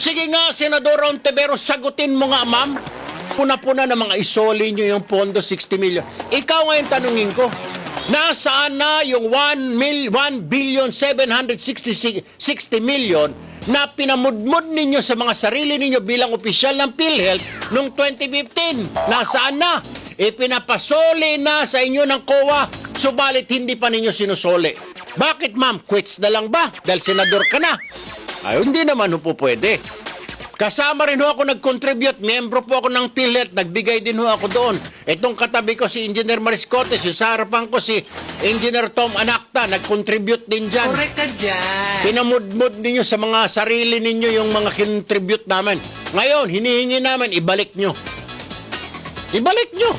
Sige nga, Senador Ontiveros, sagutin mo nga, ma'am. Puna-puna na mga isoli nyo yung pondo 60 million. Ikaw ngayon tanungin ko, nasaan na yung 1,760 million na pinamudmud ninyo sa mga sarili ninyo bilang opisyal ng PhilHealth noong 2015? Nasaan na? Pinapasoli na sa inyo ng COA, subalit hindi pa ninyo sinusoli. Bakit, ma'am? Quits na lang ba? Dahil senador ka na? Ay, hindi naman po pwede. Kasama rin ho ako nag-contribute. Miyembro po ako ng PhilHealth. Nagbigay din ho ako doon. Itong katabi ko si Engineer Mariscotes. Yung sa harapan ko si Engineer Tom Anacta. Nag-contribute din dyan. Correct ka dyan. Pinamudmud ninyo sa mga sarili ninyo yung mga contribute namin. Ngayon, hinihingi namin, ibalik nyo. Ibalik nyo.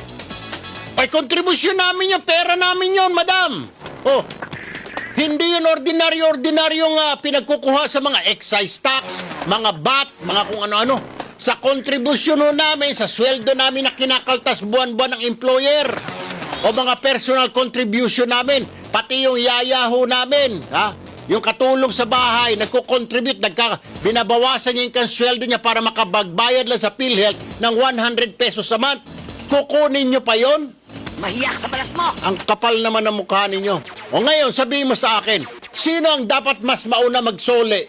Ay, kontribusyon namin yun. Pera namin yun, madam. Oh, hindi yun ordinaryong pinagkukuha sa mga excise tax, mga VAT, mga kung ano-ano. Sa kontribusyon ho namin, sa sweldo namin na kinakaltas buwan-buwan ng employer. O mga personal contribution namin, pati yung yayaho namin, ha? Yung katulong sa bahay, nagko-contribute, binabawasan niya yung sweldo niya para makabagbayad lang sa PhilHealth ng 100 pesos a month. Kukunin niyo pa yon? Mahiya ka sa balas mo. Ang kapal naman ng mukha ninyo. O ngayon, sabihin mo sa akin, sino ang dapat mas mauna magsole?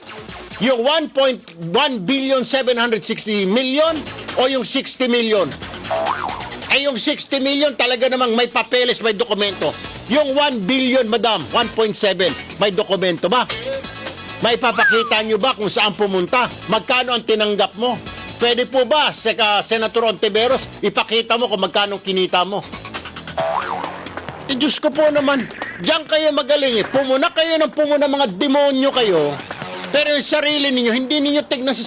Yung 1,760 million o yung 60 million? Ay, yung 60 million talaga namang may papeles, may dokumento. Yung 1 billion, madam, 1.7, may dokumento ba? May papakita nyo ba kung saan pumunta? Magkano ang tinanggap mo? Pwede po ba, Senator Ontiveros, ipakita mo kung magkano kinita mo? Diyos ko po naman, diyan kayo magaling eh. Pumuna kayo ng pumuna, mga demonyo kayo. Pero yung sarili ninyo, hindi ninyo tignan sa